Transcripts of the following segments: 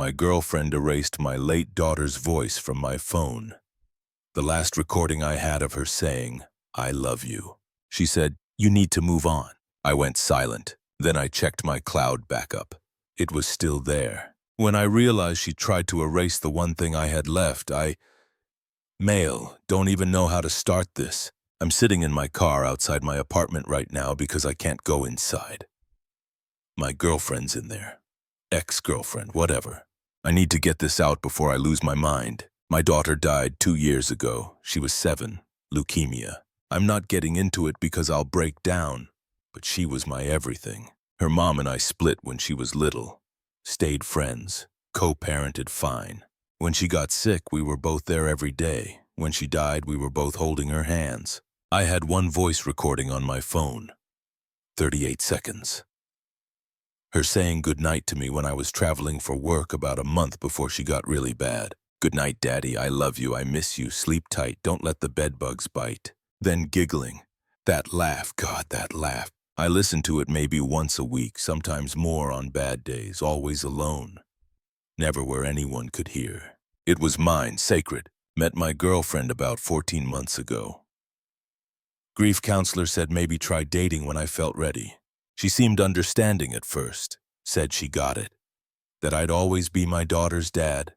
My girlfriend erased my late daughter's voice from my phone. The last recording I had of her saying, "I love you." She said, "You need to move on." I went silent. Then I checked my cloud backup. It was still there. When I realized she tried to erase the one thing I had left, Mail, don't even know how to start this. I'm sitting in my car outside my apartment right now because I can't go inside. My girlfriend's in there. Ex-girlfriend, whatever. I need to get this out before I lose my mind. My daughter died 2 years ago. She was 7, leukemia. I'm not getting into it because I'll break down, but she was my everything. Her mom and I split when she was little. Stayed friends, co-parented fine. When she got sick, we were both there every day. When she died, we were both holding her hands. I had one voice recording on my phone. 38 seconds. Her saying goodnight to me when I was traveling for work about a month before she got really bad. "Good night, Daddy. I love you. I miss you. Sleep tight. Don't let the bedbugs bite." Then giggling. That laugh, God, that laugh. I listened to it maybe once a week, sometimes more on bad days, always alone. Never where anyone could hear. It was mine, sacred. Met my girlfriend about 14 months ago. Grief counselor said maybe try dating when I felt ready. She seemed understanding at first, said she got it. That I'd always be my daughter's dad.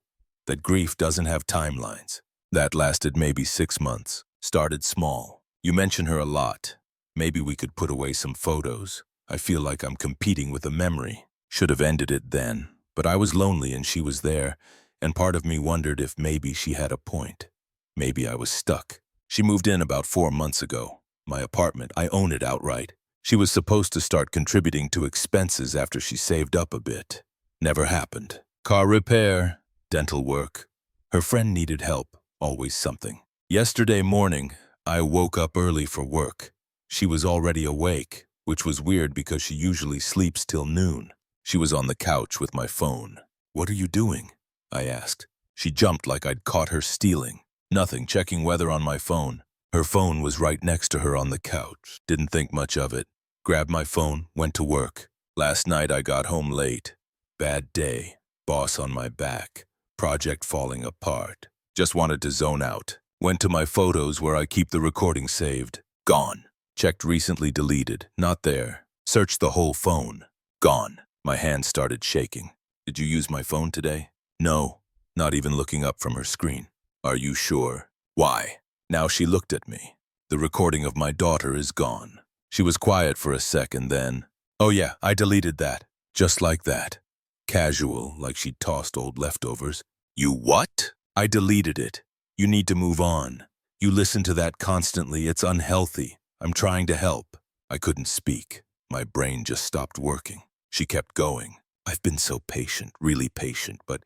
That grief doesn't have timelines. That lasted maybe 6 months. Started small. You mention her a lot. Maybe we could put away some photos. I feel like I'm competing with a memory. Should have ended it then. But I was lonely and she was there, and part of me wondered if maybe she had a point. Maybe I was stuck. She moved in about 4 months ago. My apartment, I own it outright. She was supposed to start contributing to expenses after she saved up a bit. Never happened. Car repair, dental work. Her friend needed help, always something. Yesterday morning, I woke up early for work. She was already awake, which was weird because she usually sleeps till noon. She was on the couch with my phone. "What are you doing?" I asked. She jumped like I'd caught her stealing. "Nothing, checking weather on my phone." Her phone was right next to her on the couch. Didn't think much of it. Grabbed my phone, went to work. Last night I got home late. Bad day. Boss on my back. Project falling apart. Just wanted to zone out. Went to my photos where I keep the recording saved. Gone. Checked recently deleted. Not there. Searched the whole phone. Gone. My hand started shaking. "Did you use my phone today?" "No." Not even looking up from her screen. "Are you sure?" "Why?" Now she looked at me. "The recording of my daughter is gone." She was quiet for a second, then, "Oh yeah, I deleted that." Just like that. Casual, like she'd tossed old leftovers. "You what?" "I deleted it. You need to move on. You listen to that constantly. It's unhealthy. I'm trying to help." I couldn't speak. My brain just stopped working. She kept going. "I've been so patient, really patient, but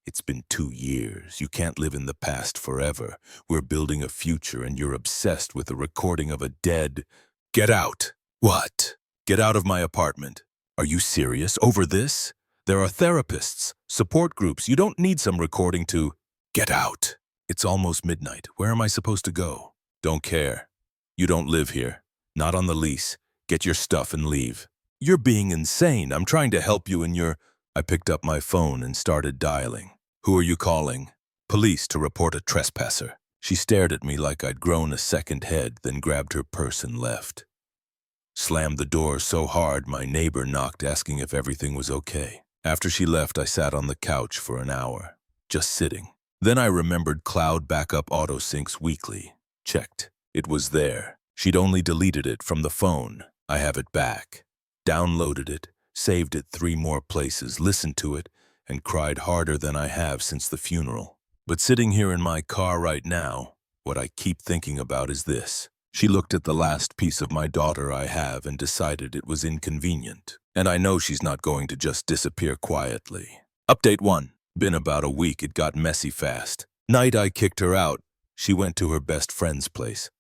it's been 2 years. You can't live in the past forever. We're building a future and you're obsessed with a recording of a dead..." "Get out." "What?" "Get out of my apartment." "Are you serious? Over this? There are therapists, support groups. You don't need some recording to..." "Get out." "It's almost midnight. Where am I supposed to go?" "Don't care. You don't live here. Not on the lease. Get your stuff and leave." "You're being insane. I'm trying to help you and you're..." I picked up my phone and started dialing. "Who are you calling?" "Police to report a trespasser." She stared at me like I'd grown a second head, then grabbed her purse and left. Slammed the door so hard my neighbor knocked asking if everything was okay. After she left, I sat on the couch for an hour, just sitting. Then I remembered cloud backup autosyncs weekly. Checked. It was there. She'd only deleted it from the phone. I have it back. Downloaded it, saved it 3 more places, listened to it, and cried harder than I have since the funeral. But sitting here in my car right now, what I keep thinking about is this. She looked at the last piece of my daughter I have and decided it was inconvenient. And I know she's not going to just disappear quietly. Update 1. Been about a week. It got messy fast. Night I kicked her out. She went to her best friend's place.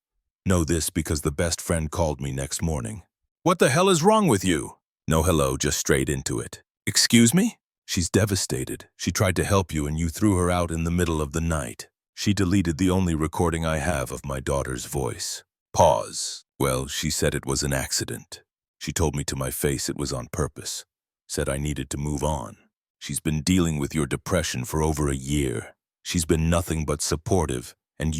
Know this because the best friend called me next morning. "What the hell is wrong with you?" No hello, just straight into it. "Excuse me?" "She's devastated. She tried to help you and you threw her out in the middle of the night. She deleted the only recording I have of my daughter's voice." Pause. "Well, she said it was an accident. She told me to my face it was on purpose. Said I needed to move on. She's been dealing with your depression for over a year. She's been nothing but supportive. And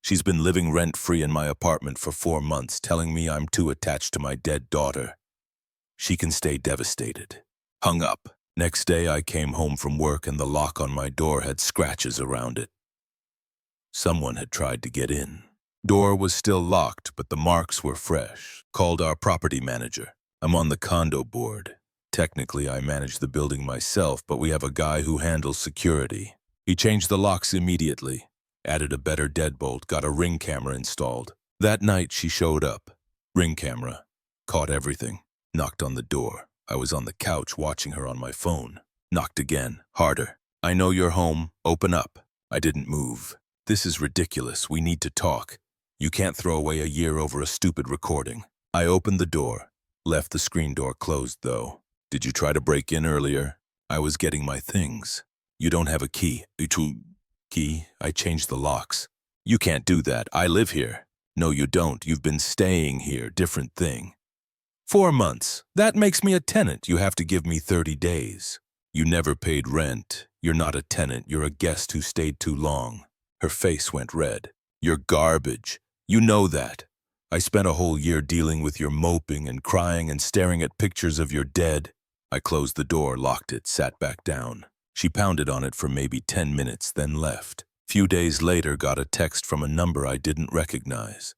she's been living rent-free in my apartment for 4 months, telling me I'm too attached to my dead daughter. She can stay devastated. Hung up. Next day I came home from work and the lock on my door had scratches around it. Someone had tried to get in. Door was still locked, but the marks were fresh. Called our property manager. I'm on the condo board. Technically, I manage the building myself, but we have a guy who handles security. He changed the locks immediately, added a better deadbolt, got a Ring camera installed. That night, she showed up. Ring camera. Caught everything. Knocked on the door. I was on the couch watching her on my phone. Knocked again. Harder. I know you're home. Open up. I didn't move. This is ridiculous. We need to talk. You can't throw away a year over a stupid recording. I opened the door. Left the screen door closed, though. Did you try to break in earlier? I was getting my things. You don't have a key. Key? I changed the locks. You can't do that. I live here. No, you don't. You've been staying here. Different thing. 4 months. That makes me a tenant. You have to give me 30 days. You never paid rent. You're not a tenant. You're a guest who stayed too long. Her face went red. You're garbage. You know that. I spent a whole year dealing with your moping and crying and staring at pictures of your dead. I closed the door, locked it, sat back down. She pounded on it for maybe 10 minutes, then left. Few days later, got a text from a number I didn't recognize.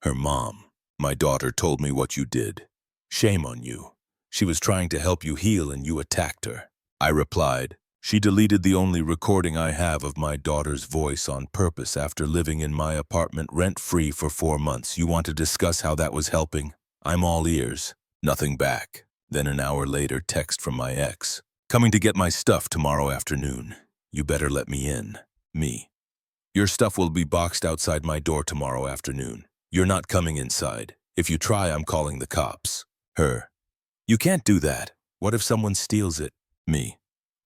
Her mom. My daughter told me what you did. Shame on you. She was trying to help you heal and you attacked her. I replied, she deleted the only recording I have of my daughter's voice on purpose after living in my apartment rent-free for 4 months. You want to discuss how that was helping? I'm all ears. Nothing back. Then an hour later, text from my ex. Coming to get my stuff tomorrow afternoon. You better let me in. Me. Your stuff will be boxed outside my door tomorrow afternoon. You're not coming inside. If you try, I'm calling the cops. Her. You can't do that. What if someone steals it? Me.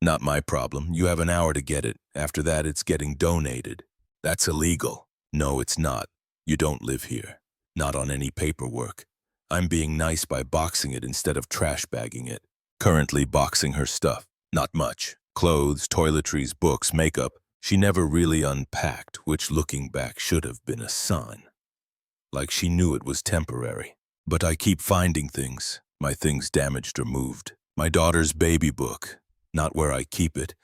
Not my problem. You have an hour to get it. After that, it's getting donated. That's illegal. No, it's not. You don't live here. Not on any paperwork. I'm being nice by boxing it instead of trash bagging it. Currently boxing her stuff. Not much. Clothes, toiletries, books, makeup. She never really unpacked, which looking back should have been a sign. Like she knew it was temporary. But I keep finding things. My things damaged or moved. My daughter's baby book. Not where I keep it.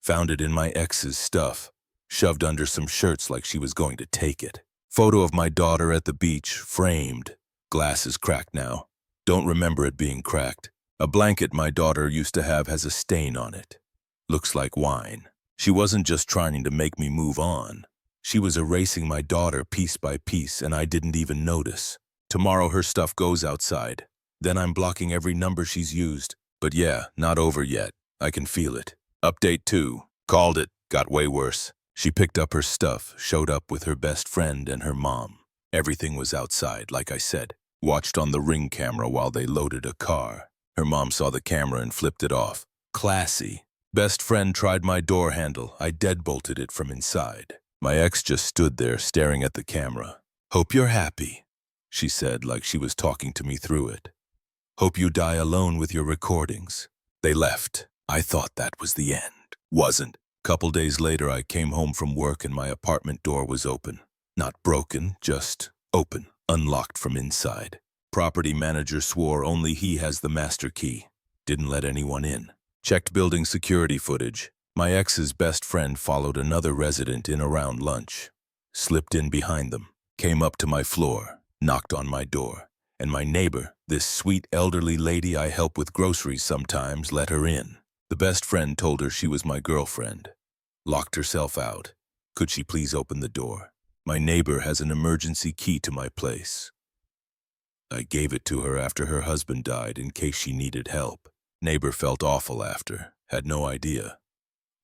Found it in my ex's stuff. Shoved under some shirts like she was going to take it. Photo of my daughter at the beach, framed. Glass is cracked now. Don't remember it being cracked. A blanket my daughter used to have has a stain on it. Looks like wine. She wasn't just trying to make me move on. She was erasing my daughter piece by piece and I didn't even notice. Tomorrow her stuff goes outside. Then I'm blocking every number she's used. But yeah, not over yet. I can feel it. Update 2. Called it. Got way worse. She picked up her stuff, showed up with her best friend and her mom. Everything was outside, like I said. Watched on the Ring camera while they loaded a car. Her mom saw the camera and flipped it off. Classy. Best friend tried my door handle. I deadbolted it from inside. My ex just stood there staring at the camera. Hope you're happy, she said like she was talking to me through it. Hope you die alone with your recordings. They left. I thought that was the end. Wasn't. Couple days later, I came home from work and my apartment door was open. Not broken, just open, unlocked from inside. Property manager swore only he has the master key. Didn't let anyone in. Checked building security footage. My ex's best friend followed another resident in around lunch. Slipped in behind them. Came up to my floor. Knocked on my door. And my neighbor, this sweet elderly lady I help with groceries sometimes, let her in. The best friend told her she was my girlfriend. Locked herself out. Could she please open the door? My neighbor has an emergency key to my place. I gave it to her after her husband died in case she needed help. Neighbor felt awful after. Had no idea.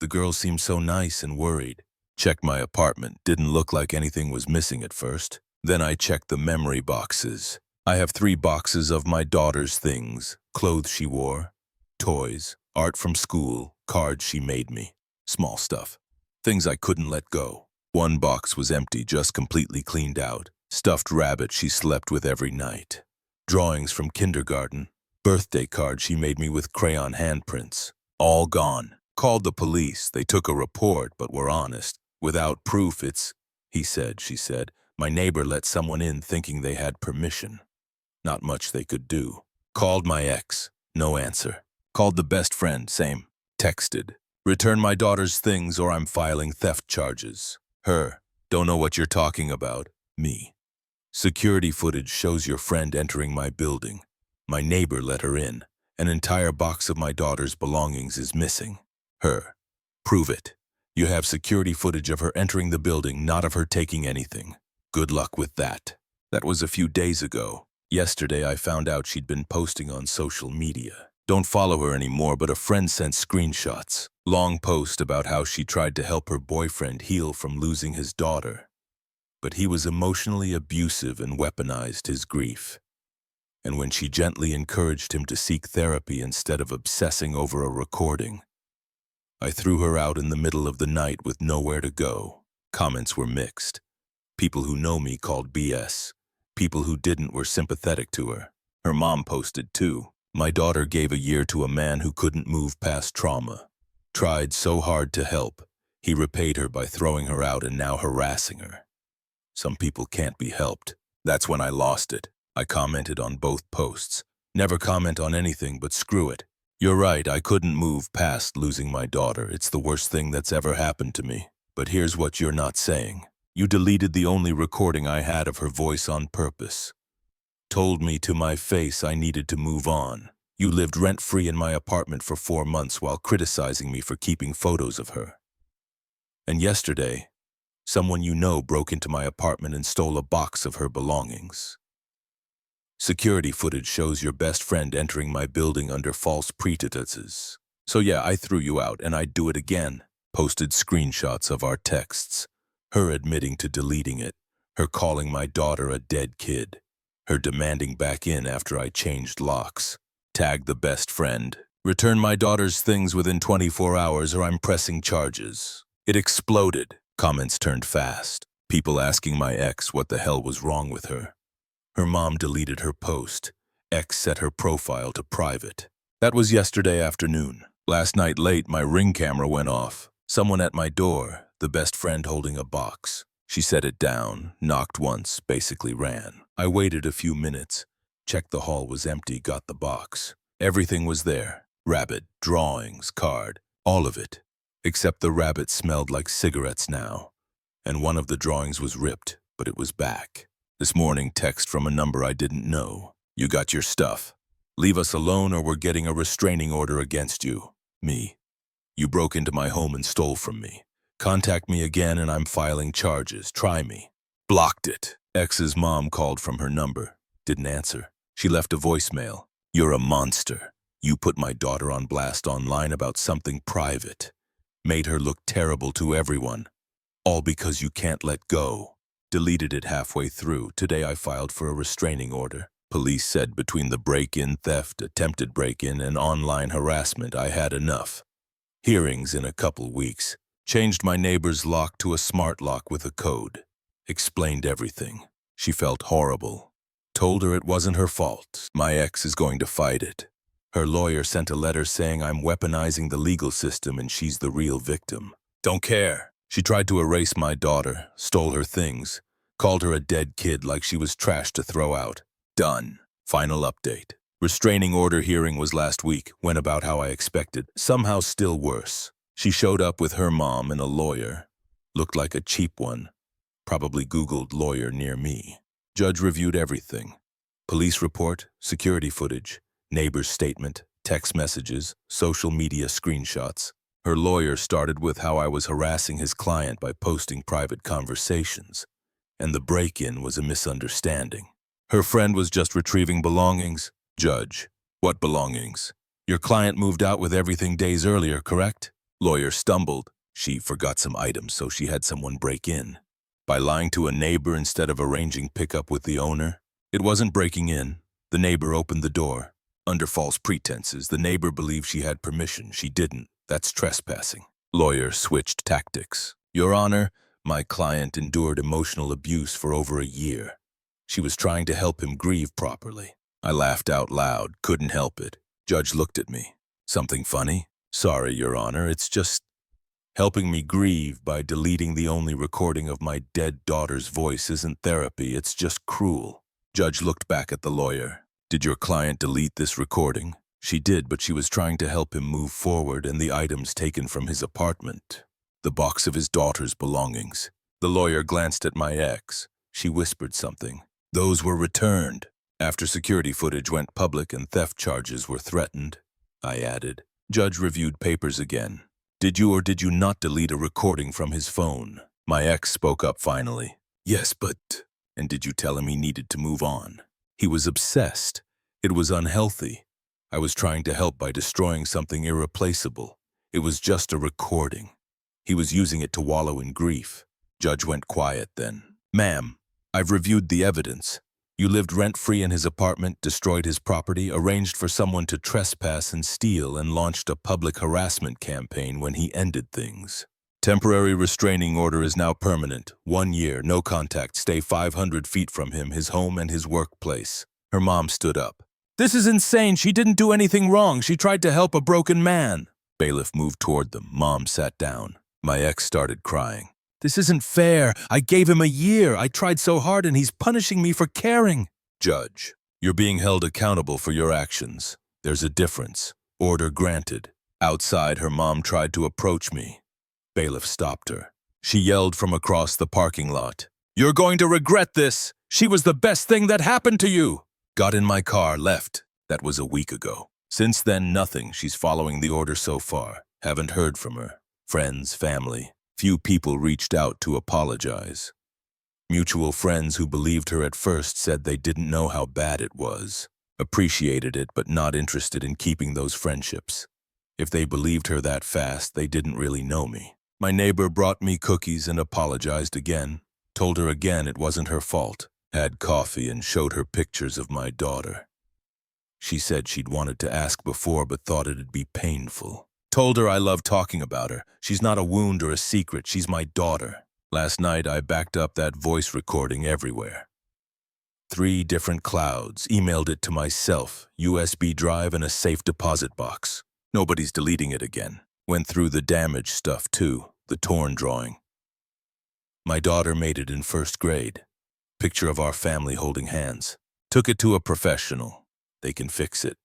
The girl seemed so nice and worried. Checked my apartment. Didn't look like anything was missing at first. Then I checked the memory boxes. I have 3 boxes of my daughter's things. Clothes she wore. Toys. Art from school. Cards she made me. Small stuff. Things I couldn't let go. 1 box was empty, just completely cleaned out. Stuffed rabbit she slept with every night. Drawings from kindergarten. Birthday card she made me with crayon handprints. All gone. Called the police. They took a report, but were honest. Without proof, it's, he said, she said. My neighbor let someone in thinking they had permission. Not much they could do. Called my ex. No answer. Called the best friend. Same. Texted. Return my daughter's things or I'm filing theft charges. Her. Don't know what you're talking about. Me. Security footage shows your friend entering my building. My neighbor let her in. An entire box of my daughter's belongings is missing. Her. Prove it. You have security footage of her entering the building, not of her taking anything. Good luck with that. That was a few days ago. Yesterday I found out she'd been posting on social media. Don't follow her anymore, but a friend sent screenshots. Long post about how she tried to help her boyfriend heal from losing his daughter. But he was emotionally abusive and weaponized his grief. And when she gently encouraged him to seek therapy instead of obsessing over a recording, I threw her out in the middle of the night with nowhere to go. Comments were mixed. People who know me called BS. People who didn't were sympathetic to her. Her mom posted too. My daughter gave a year to a man who couldn't move past trauma. Tried so hard to help. He repaid her by throwing her out and now harassing her. Some people can't be helped. That's when I lost it. I commented on both posts. Never comment on anything, but screw it. You're right, I couldn't move past losing my daughter. It's the worst thing that's ever happened to me. But here's what you're not saying. You deleted the only recording I had of her voice on purpose. Told me to my face I needed to move on. You lived rent-free in my apartment for 4 months while criticizing me for keeping photos of her. And yesterday, someone you know broke into my apartment and stole a box of her belongings. Security footage shows your best friend entering my building under false pretenses. So yeah, I threw you out and I'd do it again. Posted screenshots of our texts. Her admitting to deleting it. Her calling my daughter a dead kid. Her demanding back in after I changed locks. Tagged the best friend. Return my daughter's things within 24 hours or I'm pressing charges. It exploded. Comments turned fast. People asking my ex what the hell was wrong with her. Her mom deleted her post. Ex set her profile to private. That was yesterday afternoon. Last night late, my Ring camera went off. Someone at my door, the best friend holding a box. She set it down, knocked once, basically ran. I waited a few minutes. Checked the hall was empty, got the box. Everything was there. Rabbit, drawings, card, all of it. Except the rabbit smelled like cigarettes now. And one of the drawings was ripped, but it was back. This morning, text from a number I didn't know. You got your stuff. Leave us alone or we're getting a restraining order against you. Me. You broke into my home and stole from me. Contact me again and I'm filing charges. Try me. Blocked it. Ex's mom called from her number. Didn't answer. She left a voicemail. You're a monster. You put my daughter on blast online about something private. Made her look terrible to everyone. All because you can't let go. Deleted it halfway through. Today I filed for a restraining order. Police said between the break-in theft, attempted break-in, and online harassment, I had enough. Hearings in a couple weeks. Changed my neighbor's lock to a smart lock with a code. Explained everything. She felt horrible. Told her it wasn't her fault. My ex is going to fight it. Her lawyer sent a letter saying I'm weaponizing the legal system and she's the real victim. Don't care. She tried to erase my daughter, stole her things, called her a dead kid like she was trash to throw out. Done. Final update. Restraining order hearing was last week, went about how I expected, somehow still worse. She showed up with her mom and a lawyer. Looked like a cheap one. Probably Googled lawyer near me. Judge reviewed everything. Police report, security footage, neighbor's statement, text messages, social media screenshots. Her lawyer started with how I was harassing his client by posting private conversations, and the break-in was a misunderstanding. Her friend was just retrieving belongings. Judge, what belongings? Your client moved out with everything days earlier, correct? Lawyer stumbled. She forgot some items, so she had someone break in. By lying to a neighbor instead of arranging pickup with the owner? It wasn't breaking in. The neighbor opened the door. Under false pretenses, the neighbor believed she had permission. She didn't. That's trespassing. Lawyer switched tactics. Your Honor, my client endured emotional abuse for over a year. She was trying to help him grieve properly. I laughed out loud, couldn't help it. Judge looked at me. Something funny? Sorry, Your Honor, it's just helping me grieve by deleting the only recording of my dead daughter's voice isn't therapy, it's just cruel. Judge looked back at the lawyer. Did your client delete this recording? She did, but she was trying to help him move forward and the items taken from his apartment. The box of his daughter's belongings. The lawyer glanced at my ex. She whispered something. Those were returned. After security footage went public and theft charges were threatened, I added. Judge reviewed papers again. Did you or did you not delete a recording from his phone? My ex spoke up finally. Yes, but... And did you tell him he needed to move on? He was obsessed. It was unhealthy. I was trying to help by destroying something irreplaceable. It was just a recording. He was using it to wallow in grief. Judge went quiet then. Ma'am, I've reviewed the evidence. You lived rent-free in his apartment, destroyed his property, arranged for someone to trespass and steal, and launched a public harassment campaign when he ended things. Temporary restraining order is now permanent. 1 year, no contact, stay 500 feet from him, his home and his workplace. Her mom stood up. This is insane. She didn't do anything wrong. She tried to help a broken man. Bailiff moved toward them. Mom sat down. My ex started crying. This isn't fair. I gave him a year. I tried so hard and he's punishing me for caring. Judge, you're being held accountable for your actions. There's a difference. Order granted. Outside, her mom tried to approach me. Bailiff stopped her. She yelled from across the parking lot. You're going to regret this. She was the best thing that happened to you. Got in my car, left. That was a week ago. Since then, nothing. She's following the order so far. Haven't heard from her. Friends, family. Few people reached out to apologize. Mutual friends who believed her at first said they didn't know how bad it was. Appreciated it, but not interested in keeping those friendships. If they believed her that fast, they didn't really know me. My neighbor brought me cookies and apologized again. Told her again it wasn't her fault. Had coffee and showed her pictures of my daughter. She said she'd wanted to ask before but thought it'd be painful. Told her I love talking about her. She's not a wound or a secret. She's my daughter. Last night I backed up that voice recording everywhere. 3 different clouds, emailed it to myself, USB drive and a safe deposit box. Nobody's deleting it again. Went through the damaged stuff too, the torn drawing. My daughter made it in 1st grade. Picture of our family holding hands. Took it to a professional. They can fix it.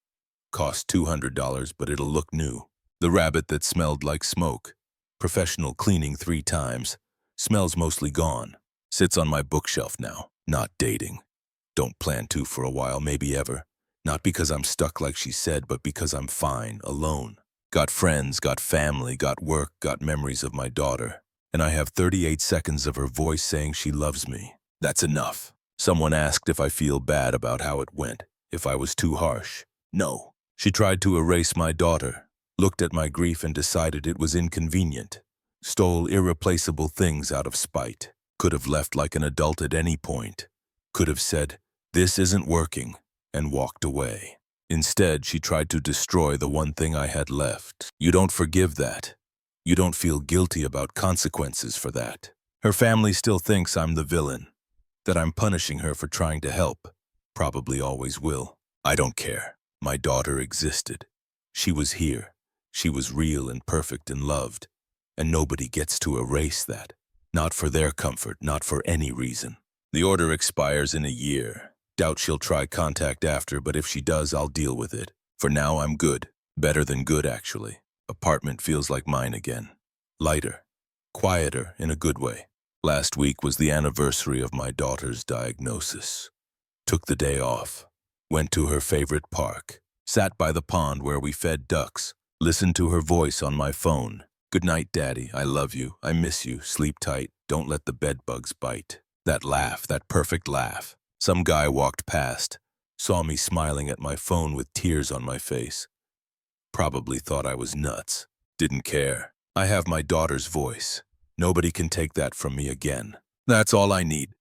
Cost $200, but it'll look new. The rabbit that smelled like smoke. Professional cleaning 3 times. Smells mostly gone. Sits on my bookshelf now. Not dating. Don't plan to for a while, maybe ever. Not because I'm stuck like she said, but because I'm fine, alone. Got friends, got family, got work, got memories of my daughter. And I have 38 seconds of her voice saying she loves me. That's enough. Someone asked if I feel bad about how it went, if I was too harsh. No. She tried to erase my daughter, looked at my grief and decided it was inconvenient. Stole irreplaceable things out of spite. Could have left like an adult at any point. Could have said, this isn't working, and walked away. Instead, she tried to destroy the one thing I had left. You don't forgive that. You don't feel guilty about consequences for that. Her family still thinks I'm the villain, that I'm punishing her for trying to help. Probably always will. I don't care. My daughter existed. She was here. She was real and perfect and loved. And nobody gets to erase that. Not for their comfort, not for any reason. The order expires in a year. Doubt she'll try contact after, but if she does, I'll deal with it. For now, I'm good. Better than good, actually. Apartment feels like mine again. Lighter. Quieter in a good way. Last week was the anniversary of my daughter's diagnosis. Took the day off. Went to her favorite park. Sat by the pond where we fed ducks. Listened to her voice on my phone. Good night, Daddy. I love you. I miss you. Sleep tight. Don't let the bedbugs bite. That laugh, that perfect laugh. Some guy walked past. Saw me smiling at my phone with tears on my face. Probably thought I was nuts. Didn't care. I have my daughter's voice. Nobody can take that from me again. That's all I need.